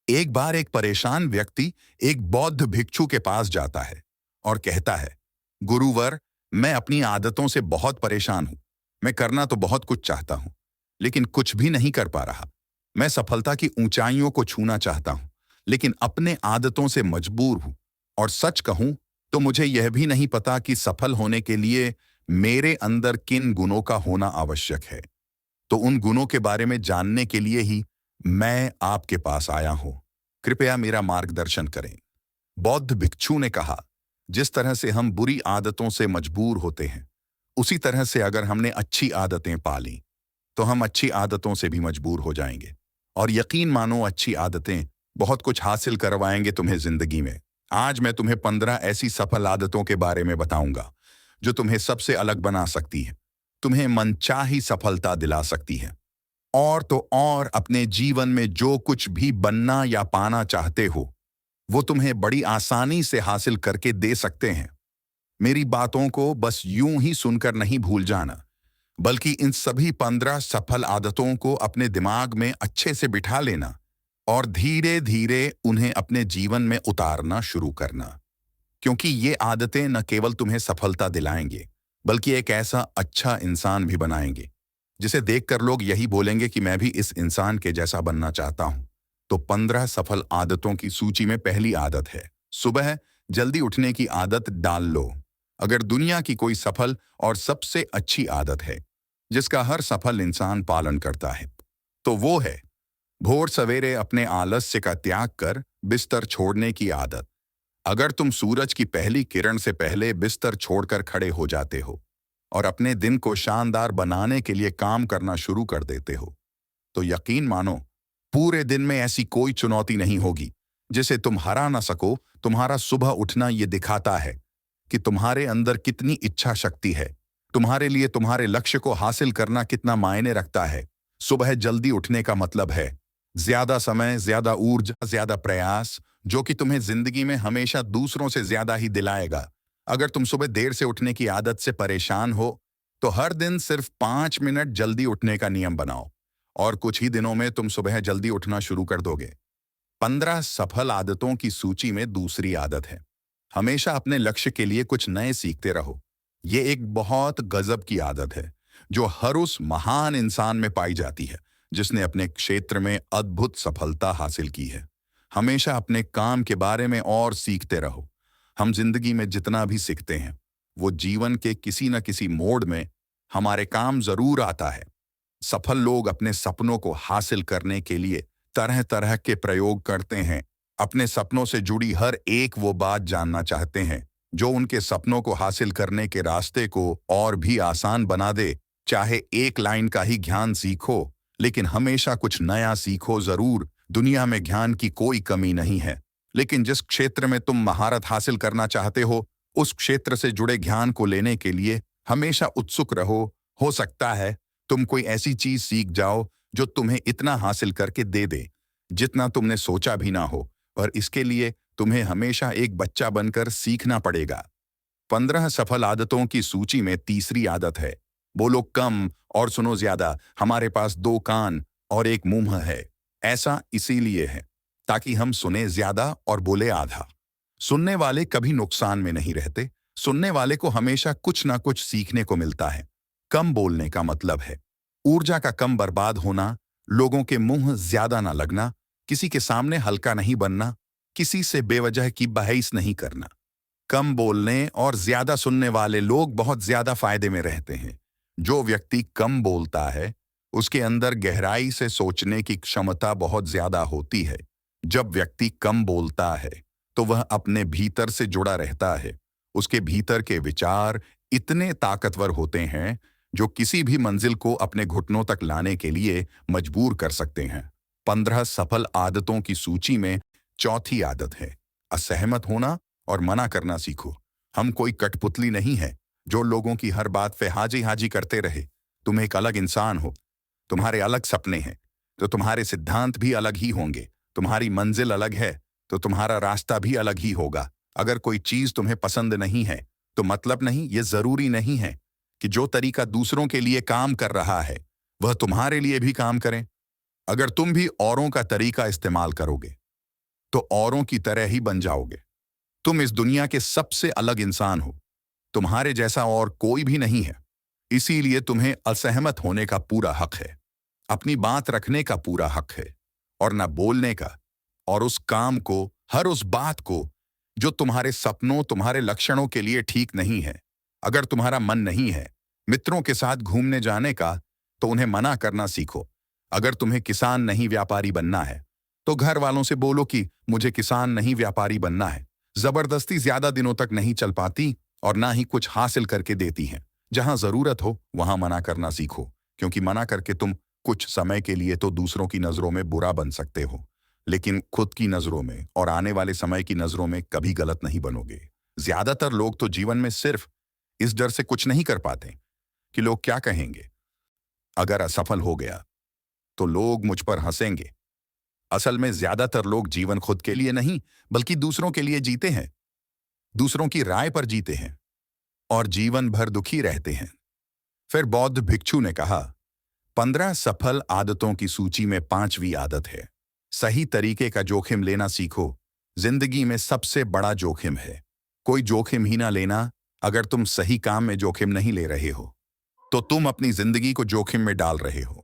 एक बार एक परेशान व्यक्ति एक बौद्ध भिक्षु के पास जाता है और कहता है, गुरुवर, मैं अपनी आदतों से बहुत परेशान हूं। मैं करना तो बहुत कुछ चाहता हूं, लेकिन कुछ भी नहीं कर पा रहा। मैं सफलता की ऊंचाइयों को छूना चाहता हूं, लेकिन अपने आदतों से मजबूर हूं। और सच कहूं तो मुझे यह भी नहीं पता कि सफल होने के लिए मेरे अंदर किन गुणों का होना आवश्यक है। तो उन गुणों के बारे में जानने के लिए ही मैं आपके पास आया हूं। कृपया मेरा मार्गदर्शन करें। बौद्ध भिक्षु ने कहा, जिस तरह से हम बुरी आदतों से मजबूर होते हैं, उसी तरह से अगर हमने अच्छी आदतें पाली तो हम अच्छी आदतों से भी मजबूर हो जाएंगे। और यकीन मानो, अच्छी आदतें बहुत कुछ हासिल करवाएंगे तुम्हें जिंदगी में। आज मैं तुम्हें 15 ऐसी सफल आदतों के बारे में बताऊंगा जो तुम्हें सबसे अलग बना सकती है, तुम्हें मनचाही सफलता दिला सकती है। और तो और अपने जीवन में जो कुछ भी बनना या पाना चाहते हो, वो तुम्हें बड़ी आसानी से हासिल करके दे सकते हैं। मेरी बातों को बस यूं ही सुनकर नहीं भूल जाना, बल्कि इन सभी 15 सफल आदतों को अपने दिमाग में अच्छे से बिठा लेना और धीरे धीरे उन्हें अपने जीवन में उतारना शुरू करना। क्योंकि ये आदतें न केवल तुम्हें सफलता दिलाएंगे, बल्कि एक ऐसा अच्छा इंसान भी बनाएंगे जिसे देखकर लोग यही बोलेंगे कि मैं भी इस इंसान के जैसा बनना चाहता हूं। तो 15 सफल आदतों की सूची में पहली आदत है, सुबह जल्दी उठने की आदत डाल लो। अगर दुनिया की कोई सफल और सबसे अच्छी आदत है जिसका हर सफल इंसान पालन करता है, तो वो है भोर सवेरे अपने आलस्य का त्याग कर बिस्तर छोड़ने की आदत। अगर तुम सूरज की पहली किरण से पहले बिस्तर छोड़कर खड़े हो जाते हो और अपने दिन को शानदार बनाने के लिए काम करना शुरू कर देते हो, तो यकीन मानो, पूरे दिन में ऐसी कोई चुनौती नहीं होगी जिसे तुम हरा ना सको। तुम्हारा सुबह उठना ये दिखाता है कि तुम्हारे अंदर कितनी इच्छा शक्ति है, तुम्हारे लिए तुम्हारे लक्ष्य को हासिल करना कितना मायने रखता है। सुबह जल्दी उठने का मतलब है ज्यादा समय, ज्यादा ऊर्जा, ज्यादा प्रयास, जो कि तुम्हें जिंदगी में हमेशा दूसरों से ज्यादा ही दिलाएगा। अगर तुम सुबह देर से उठने की आदत से परेशान हो, तो हर दिन सिर्फ 5 मिनट जल्दी उठने का नियम बनाओ और कुछ ही दिनों में तुम सुबह जल्दी उठना शुरू कर दोगे। 15 सफल आदतों की सूची में दूसरी आदत है, हमेशा अपने लक्ष्य के लिए कुछ नए सीखते रहो। ये एक बहुत गजब की आदत है जो हर उस महान इंसान में पाई जाती है जिसने अपने क्षेत्र में अद्भुत सफलता हासिल की है। हमेशा अपने काम के बारे में और सीखते रहो। हम जिंदगी में जितना भी सीखते हैं, वो जीवन के किसी न किसी मोड़ में हमारे काम जरूर आता है। सफल लोग अपने सपनों को हासिल करने के लिए तरह तरह के प्रयोग करते हैं। अपने सपनों से जुड़ी हर एक वो बात जानना चाहते हैं जो उनके सपनों को हासिल करने के रास्ते को और भी आसान बना दे। चाहे एक लाइन का ही ज्ञान सीखो, लेकिन हमेशा कुछ नया सीखो जरूर। दुनिया में ज्ञान की कोई कमी नहीं है, लेकिन जिस क्षेत्र में तुम महारत हासिल करना चाहते हो, उस क्षेत्र से जुड़े ज्ञान को लेने के लिए हमेशा उत्सुक रहो। हो सकता है तुम कोई ऐसी चीज सीख जाओ जो तुम्हें इतना हासिल करके दे दे जितना तुमने सोचा भी ना हो, और इसके लिए तुम्हें हमेशा एक बच्चा बनकर सीखना पड़ेगा। 15 सफल आदतों की सूची में तीसरी आदत है, बोलो कम और सुनो ज्यादा। हमारे पास 2 कान और एक मुंह है। ऐसा इसीलिए है ताकि हम सुने ज्यादा और बोले आधा। सुनने वाले कभी नुकसान में नहीं रहते, सुनने वाले को हमेशा कुछ ना कुछ सीखने को मिलता है। कम बोलने का मतलब है ऊर्जा का कम बर्बाद होना, लोगों के मुंह ज्यादा ना लगना, किसी के सामने हल्का नहीं बनना, किसी से बेवजह की बहस नहीं करना। कम बोलने और ज्यादा सुनने वाले लोग बहुत ज्यादा फायदे में रहते हैं। जो व्यक्ति कम बोलता है, उसके अंदर गहराई से सोचने की क्षमता बहुत ज्यादा होती है। जब व्यक्ति कम बोलता है, तो वह अपने भीतर से जुड़ा रहता है। उसके भीतर के विचार इतने ताकतवर होते हैं जो किसी भी मंजिल को अपने घुटनों तक लाने के लिए मजबूर कर सकते हैं। 15 सफल आदतों की सूची में चौथी आदत है, असहमत होना और मना करना सीखो। हम कोई कठपुतली नहीं है जो लोगों की हर बात पे हाजी हाजी करते रहे। तुम एक अलग इंसान हो, तुम्हारे अलग सपने हैं, तो तुम्हारे सिद्धांत भी अलग ही होंगे। तुम्हारी मंजिल अलग है, तो तुम्हारा रास्ता भी अलग ही होगा। अगर कोई चीज तुम्हें पसंद नहीं है, तो मतलब नहीं, ये जरूरी नहीं है कि जो तरीका दूसरों के लिए काम कर रहा है वह तुम्हारे लिए भी काम करें। अगर तुम भी औरों का तरीका इस्तेमाल करोगे, तो औरों की तरह ही बन जाओगे। तुम इस दुनिया के सबसे अलग इंसान हो। तुम्हारे जैसा और कोई भी नहीं है। इसीलिए तुम्हें असहमत होने का पूरा हक है, अपनी बात रखने का पूरा हक है, और न बोलने का, और उस काम को, हर उस बात को जो तुम्हारे सपनों, तुम्हारे लक्षणों के लिए ठीक नहीं है। अगर तुम्हारा मन नहीं है मित्रों के साथ घूमने जाने का, तो उन्हें मना करना सीखो। अगर तुम्हें किसान नहीं व्यापारी बनना है, तो घर वालों से बोलो कि मुझे किसान नहीं व्यापारी बनना है। जबरदस्ती ज्यादा दिनों तक नहीं चल पाती और ना ही कुछ हासिल करके देती हैं। जहां जरूरत हो वहां मना करना सीखो, क्योंकि मना करके तुम कुछ समय के लिए तो दूसरों की नजरों में बुरा बन सकते हो, लेकिन खुद की नजरों में और आने वाले समय की नजरों में कभी गलत नहीं बनोगे। ज्यादातर लोग तो जीवन में सिर्फ इस डर से कुछ नहीं कर पाते कि लोग क्या कहेंगे। अगर असफल हो गया तो लोग मुझ पर हंसेंगे। असल में ज्यादातर लोग जीवन खुद के लिए नहीं बल्कि दूसरों के लिए जीते हैं, दूसरों की राय पर जीते हैं और जीवन भर दुखी रहते हैं। फिर बौद्ध भिक्षु ने कहा, 15 सफल आदतों की सूची में 5वीं आदत है, सही तरीके का जोखिम लेना सीखो। जिंदगी में सबसे बड़ा जोखिम है कोई जोखिम ही ना लेना। अगर तुम सही काम में जोखिम नहीं ले रहे हो तो तुम अपनी जिंदगी को जोखिम में डाल रहे हो।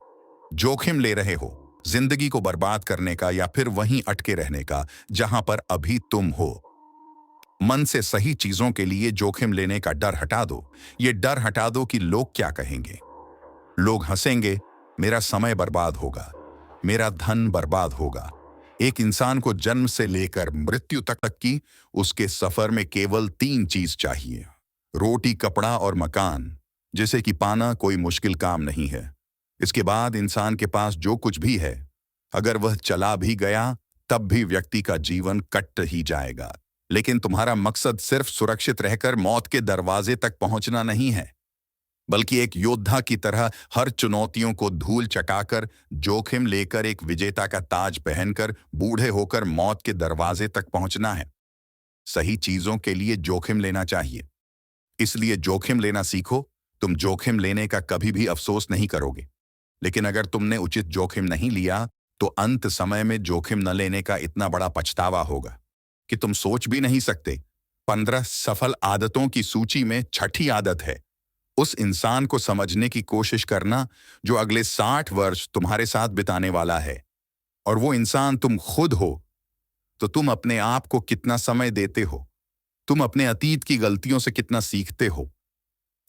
जोखिम ले रहे हो जिंदगी को बर्बाद करने का या फिर वहीं अटके रहने का जहां पर अभी तुम हो। मन से सही चीजों के लिए जोखिम लेने का डर हटा दो। ये डर हटा दो कि लोग क्या कहेंगे। लोग हंसेंगे, मेरा समय बर्बाद होगा, मेरा धन बर्बाद होगा। एक इंसान को जन्म से लेकर मृत्यु तक की उसके सफर में केवल 3 चीज चाहिए, रोटी, कपड़ा और मकान, जिसे कि पाना कोई मुश्किल काम नहीं है। इसके बाद इंसान के पास जो कुछ भी है, अगर वह चला भी गया तब भी व्यक्ति का जीवन कट ही जाएगा। लेकिन तुम्हारा मकसद सिर्फ सुरक्षित रहकर मौत के दरवाजे तक पहुंचना नहीं है, बल्कि एक योद्धा की तरह हर चुनौतियों को धूल चटाकर, जोखिम लेकर, एक विजेता का ताज पहनकर, बूढ़े होकर मौत के दरवाजे तक पहुंचना है। सही चीजों के लिए जोखिम लेना चाहिए, इसलिए जोखिम लेना सीखो। तुम जोखिम लेने का कभी भी अफसोस नहीं करोगे। लेकिन अगर तुमने उचित जोखिम नहीं लिया तो अंत समय में जोखिम न लेने का इतना बड़ा पछतावा होगा कि तुम सोच भी नहीं सकते। 15 सफल आदतों की सूची में 6ठी आदत है, उस इंसान को समझने की कोशिश करना जो अगले 60 वर्ष तुम्हारे साथ बिताने वाला है। और वो इंसान तुम खुद हो। तो तुम अपने आप को कितना समय देते हो? तुम अपने अतीत की गलतियों से कितना सीखते हो?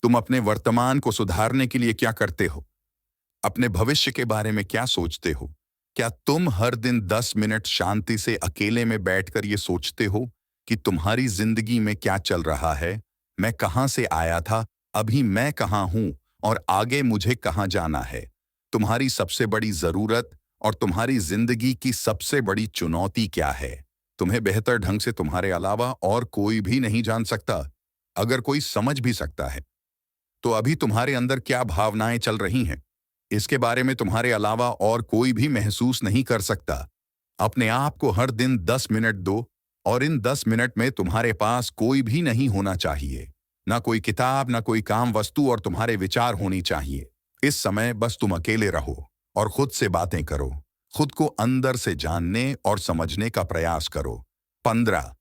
तुम अपने वर्तमान को सुधारने के लिए क्या करते हो? अपने भविष्य के बारे में क्या सोचते हो? क्या तुम हर दिन 10 मिनट शांति से अकेले में बैठकर ये सोचते हो कि तुम्हारी जिंदगी में क्या चल रहा है? मैं कहां से आया था, अभी मैं कहां हूं और आगे मुझे कहां जाना है? तुम्हारी सबसे बड़ी जरूरत और तुम्हारी जिंदगी की सबसे बड़ी चुनौती क्या है? तुम्हें बेहतर ढंग से तुम्हारे अलावा और कोई भी नहीं जान सकता। अगर कोई समझ भी सकता है तो अभी तुम्हारे अंदर क्या भावनाएं चल रही हैं, इसके बारे में तुम्हारे अलावा और कोई भी महसूस नहीं कर सकता। अपने आप को हर दिन 10 मिनट दो और इन 10 मिनट में तुम्हारे पास कोई भी नहीं होना चाहिए, ना कोई किताब, ना कोई काम वस्तु, और तुम्हारे विचार होनी चाहिए। इस समय बस तुम अकेले रहो और खुद से बातें करो। खुद को अंदर से जानने और समझने का प्रयास करो। 15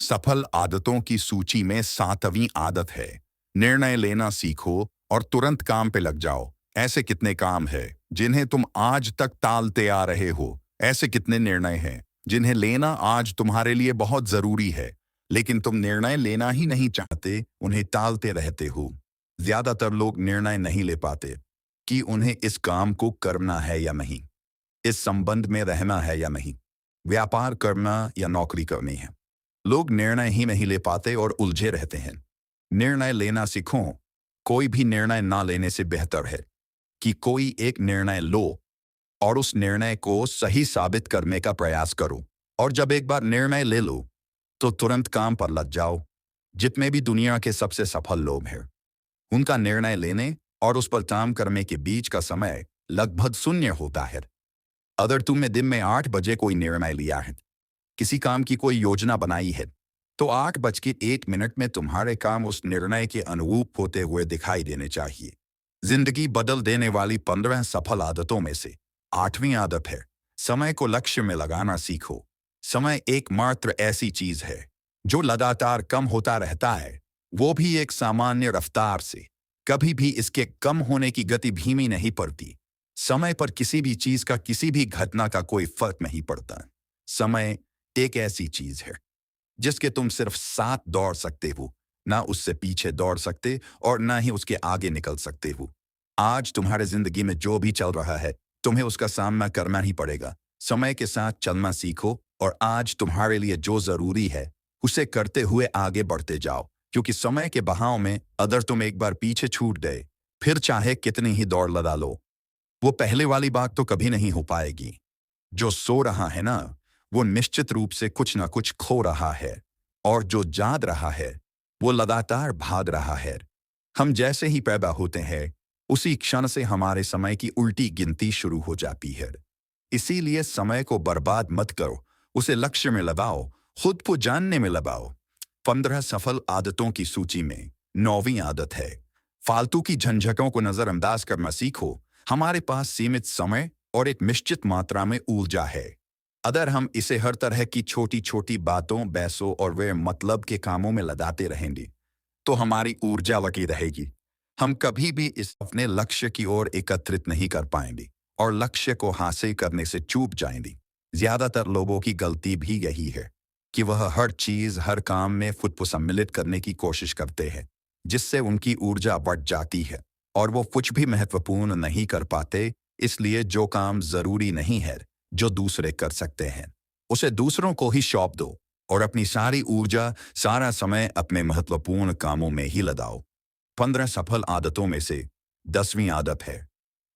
सफल आदतों की सूची में 7वीं आदत है, निर्णय लेना सीखो और तुरंत काम पे लग जाओ। ऐसे कितने काम हैं जिन्हें तुम आज तक टालते आ रहे हो? ऐसे कितने निर्णय हैं जिन्हें लेना आज तुम्हारे लिए बहुत जरूरी है, लेकिन तुम निर्णय लेना ही नहीं चाहते, उन्हें टालते रहते हो। ज्यादातर लोग निर्णय नहीं ले पाते कि उन्हें इस काम को करना है या नहीं, इस संबंध में रहना है या नहीं, व्यापार करना या नौकरी करनी है। लोग निर्णय ही नहीं ले पाते और उलझे रहते हैं। निर्णय लेना सीखो। कोई भी निर्णय ना लेने से बेहतर है कि कोई एक निर्णय लो और उस निर्णय को सही साबित करने का प्रयास करो। और जब एक बार निर्णय ले लो तो तुरंत काम पर लग जाओ। जितने भी दुनिया के सबसे सफल लोग हैं, उनका निर्णय लेने और उस पर काम करने के बीच का समय लगभग शून्य होता है। अगर तुमने दिन में 8 बजे कोई निर्णय लिया है, किसी काम की कोई योजना बनाई है, तो 8:01 में तुम्हारे काम उस निर्णय के अनुरूप होते हुए दिखाई देने चाहिए। जिंदगी बदल देने वाली 15 सफल आदतों में से 8वीं आदत है, समय को लक्ष्य में लगाना सीखो। समय एकमात्र ऐसी चीज है जो लगातार कम होता रहता है, वो भी एक सामान्य रफ्तार से। कभी भी इसके कम होने की गति धीमी नहीं पड़ती। समय पर किसी भी चीज का, किसी भी घटना का कोई फर्क नहीं पड़ता। समय एक ऐसी चीज है जिसके तुम सिर्फ साथ दौड़ सकते हो, ना उससे पीछे दौड़ सकते और ना ही उसके आगे निकल सकते हो। आज तुम्हारे जिंदगी में जो भी चल रहा है, तुम्हें उसका सामना करना ही पड़ेगा। समय के साथ चलना सीखो और आज तुम्हारे लिए जो जरूरी है उसे करते हुए आगे बढ़ते जाओ, क्योंकि समय के बहाव में अगर तुम एक बार पीछे छूट गए, फिर चाहे कितनी ही दौड़ लगा लो, वो पहले वाली बात तो कभी नहीं हो पाएगी। जो सो रहा है ना, वो निश्चित रूप से कुछ ना कुछ खो रहा है, और जो जाग रहा है वो लगातार भाग रहा है। हम जैसे ही पैदा होते हैं, उसी क्षण से हमारे समय की उल्टी गिनती शुरू हो जाती है। इसीलिए समय को बर्बाद मत करो, उसे लक्ष्य में लगाओ, खुद को जानने में लगाओ। 15 सफल आदतों की सूची में 9वीं आदत है, फालतू की झंझटों को नजरअंदाज करना सीखो। हमारे पास सीमित समय और एक निश्चित मात्रा में ऊर्जा है। अगर हम इसे हर तरह की छोटी छोटी बातों, बहसों और वे मतलब के कामों में लगाते रहेंगे, तो हमारी ऊर्जा लगी रहेगी। हम कभी भी इस अपने लक्ष्य की ओर एकत्रित नहीं कर पाएंगे और लक्ष्य को हासिल करने से चूक जाएंगे। ज्यादातर लोगों की गलती भी यही है कि वह हर चीज, हर काम में खुद को सम्मिलित करने की कोशिश करते हैं, जिससे उनकी ऊर्जा बढ़ जाती है और वो कुछ भी महत्वपूर्ण नहीं कर पाते। इसलिए जो काम जरूरी नहीं है, जो दूसरे कर सकते हैं, उसे दूसरों को ही सौंप दो और अपनी सारी ऊर्जा, सारा समय अपने महत्वपूर्ण कामों में ही लगाओ। 15 सफल आदतों में से 10वीं आदत है,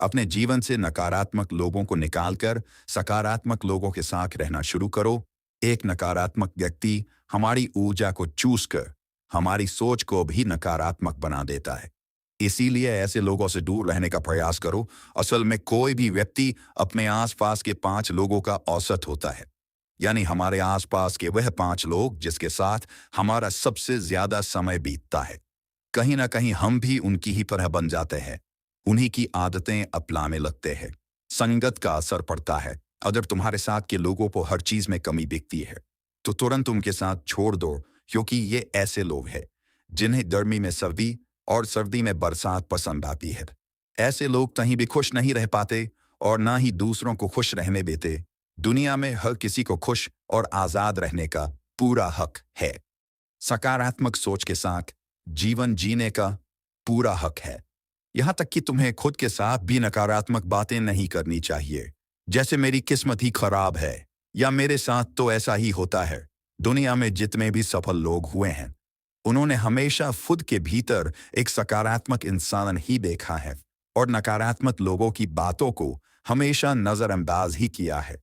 अपने जीवन से नकारात्मक लोगों को निकालकर सकारात्मक लोगों के साथ रहना शुरू करो। एक नकारात्मक व्यक्ति हमारी ऊर्जा को चूस कर हमारी सोच को भी नकारात्मक बना देता है। इसीलिए ऐसे लोगों से दूर रहने का प्रयास करो। असल में कोई भी व्यक्ति अपने आसपास के 5 लोगों का औसत होता है, यानी हमारे आसपास के वह 5 लोग जिसके साथ हमारा सबसे ज्यादा समय बीतता है। कहीं ना कहीं हम भी उनकी ही तरह बन जाते हैं, उन्हीं की आदतें अपनाने लगते हैं। संगत का असर पड़ता है। अगर तुम्हारे साथ के लोगों को हर चीज में कमी दिखती है, तो तुरंत उनके साथ छोड़ दो, क्योंकि ये ऐसे लोग हैं जिन्हें गर्मी में सर्दी और सर्दी में बरसात पसंद आती है। ऐसे लोग कहीं भी खुश नहीं रह पाते और ना ही दूसरों को खुश रहने देते। दुनिया में हर किसी को खुश और आजाद रहने का पूरा हक है। सकारात्मक सोच के साथ जीवन जीने का पूरा हक है। यहां तक कि तुम्हें खुद के साथ भी नकारात्मक बातें नहीं करनी चाहिए, जैसे मेरी किस्मत ही खराब है या मेरे साथ तो ऐसा ही होता है। दुनिया में जितने भी सफल लोग हुए हैं, उन्होंने हमेशा खुद के भीतर एक सकारात्मक इंसान ही देखा है और नकारात्मक लोगों की बातों को हमेशा नजरअंदाज ही किया है।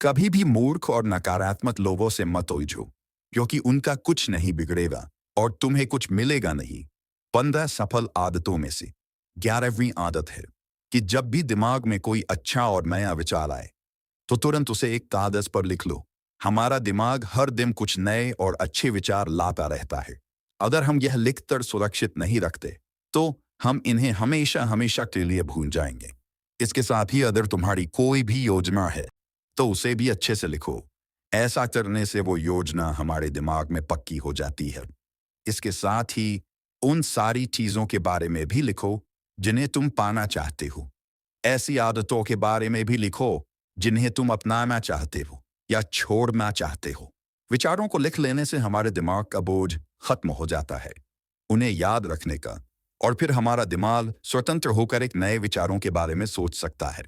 कभी भी मूर्ख और नकारात्मक लोगों से मत उलझो, क्योंकि उनका कुछ नहीं बिगड़ेगा और तुम्हें कुछ मिलेगा नहीं। 15 सफल आदतों में से 11वीं आदत है कि जब भी दिमाग में कोई अच्छा और नया विचार आए, तो तुरंत उसे एक कागज पर लिख लो। हमारा दिमाग हर दिन कुछ नए और अच्छे विचार लाता रहता है। अगर हम यह लिखकर सुरक्षित नहीं रखते, तो हम इन्हें हमेशा हमेशा के लिए भूल जाएंगे। इसके साथ ही अगर तुम्हारी कोई भी योजना है, तो उसे भी अच्छे से लिखो। ऐसा करने से वो योजना हमारे दिमाग में पक्की हो जाती है। इसके साथ ही उन सारी चीजों के बारे में भी लिखो जिन्हें तुम पाना चाहते हो। ऐसी आदतों के बारे में भी लिखो जिन्हें तुम अपनाना चाहते हो या छोड़ना चाहते हो। विचारों को लिख लेने से हमारे दिमाग का बोझ खत्म हो जाता है, उन्हें याद रखने का, और फिर हमारा दिमाग स्वतंत्र होकर एक नए विचारों के बारे में सोच सकता है।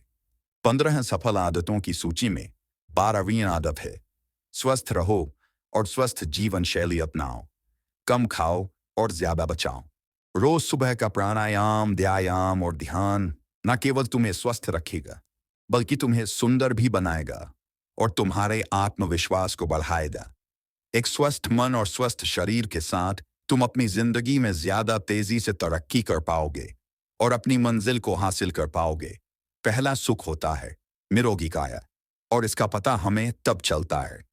15 सफल आदतों की सूची में 12वीं आदत है, स्वस्थ रहो और स्वस्थ जीवन शैली अपनाओ। कम खाओ और ज्यादा बचाओ। रोज सुबह का प्राणायाम, व्यायाम और ध्यान न केवल तुम्हें स्वस्थ रखेगा, बल्कि तुम्हें सुंदर भी बनाएगा और तुम्हारे आत्मविश्वास को बढ़ाएगा। एक स्वस्थ मन और स्वस्थ शरीर के साथ तुम अपनी जिंदगी में ज्यादा तेजी से तरक्की कर पाओगे और अपनी मंजिल को हासिल कर पाओगे। पहला सुख होता है निरोगी काया, और इसका पता हमें तब चलता है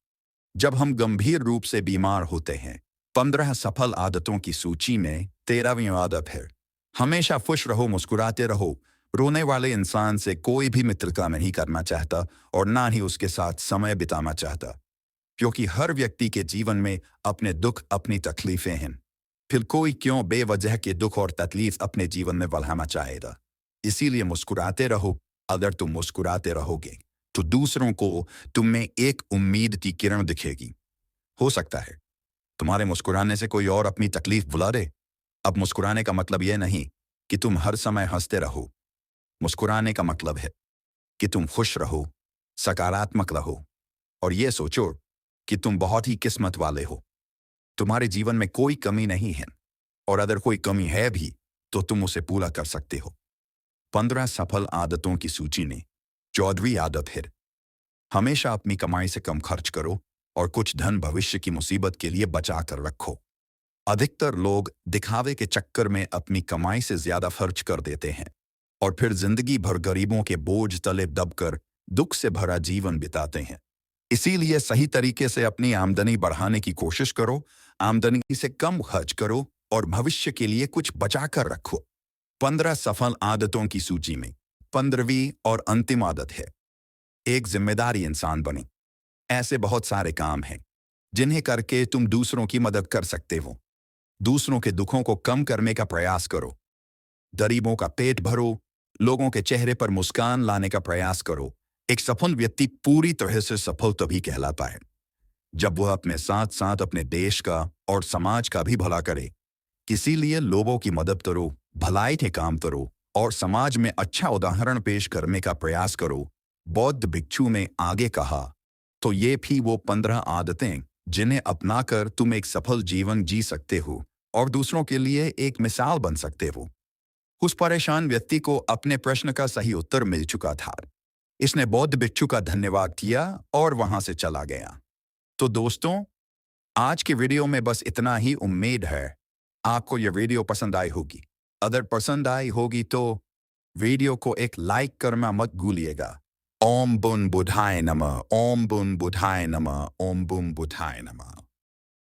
जब हम गंभीर रूप से बीमार होते हैं। 15 सफल आदतों की सूची में 13वीं आदत है, हमेशा खुश रहो, मुस्कुराते रहो। रोने वाले इंसान से कोई भी मित्रता नहीं करना चाहता और ना ही उसके साथ समय बिताना चाहता, क्योंकि हर व्यक्ति के जीवन में अपने दुख, अपनी तकलीफें हैं। फिर कोई क्यों बेवजह के दुख और तकलीफ अपने जीवन में बढ़ाना चाहेगा? इसीलिए मुस्कुराते रहो। अगर तुम मुस्कुराते रहोगे तो दूसरों को तुम में एक उम्मीद की किरण दिखेगी। हो सकता है तुम्हारे मुस्कुराने से कोई और अपनी तकलीफ भुला दे। अब मुस्कुराने का मतलब यह नहीं कि तुम हर समय हंसते रहो। मुस्कुराने का मतलब है कि तुम खुश रहो, सकारात्मक रहो और ये सोचो कि तुम बहुत ही किस्मत वाले हो। तुम्हारे जीवन में कोई कमी नहीं है और अगर कोई कमी है भी तो तुम उसे पूरा कर सकते हो। 15 सफल आदतों की सूची में 14वीं आदत है, हमेशा अपनी कमाई से कम खर्च करो और कुछ धन भविष्य की मुसीबत के लिए बचा कर रखो। अधिकतर लोग दिखावे के चक्कर में अपनी कमाई से ज्यादा खर्च कर देते हैं और फिर जिंदगी भर गरीबों के बोझ तले दबकर दुख से भरा जीवन बिताते हैं। इसीलिए सही तरीके से अपनी आमदनी बढ़ाने की कोशिश करो, आमदनी से कम खर्च करो और भविष्य के लिए कुछ बचा कर रखो। 15 सफल आदतों की सूची में 15वीं और अंतिम आदत है, एक जिम्मेदारी इंसान बने। ऐसे बहुत सारे काम हैं जिन्हें करके तुम दूसरों की मदद कर सकते हो। दूसरों के दुखों को कम करने का प्रयास करो, गरीबों का पेट भरो, लोगों के चेहरे पर मुस्कान लाने का प्रयास करो। एक सफल व्यक्ति पूरी तरह से सफल तभी कहलाता है जब वह अपने साथ साथ अपने देश का और समाज का भी भला करे। इसीलिए लोगों की मदद करो, भलाई के काम करो और समाज में अच्छा उदाहरण पेश करने का प्रयास करो। बौद्ध भिक्षु ने आगे कहा, तो ये भी वो 15 आदतें जिन्हें अपनाकर तुम एक सफल जीवन जी सकते हो और दूसरों के लिए एक मिसाल बन सकते हो। उस परेशान व्यक्ति को अपने प्रश्न का सही उत्तर मिल चुका था। इसने बौद्ध भिक्षु का धन्यवाद किया और वहां से चला गया। तो दोस्तों, आज की वीडियो में बस इतना ही। उम्मीद है आपको यह वीडियो पसंद आई होगी। अगर पसंद आई होगी तो वीडियो को एक लाइक करना मत भूलिएगा। ओम बुन बुधाय नमः, ओम बुन बुधाय नमः, ओम बुन बुधाय नमः।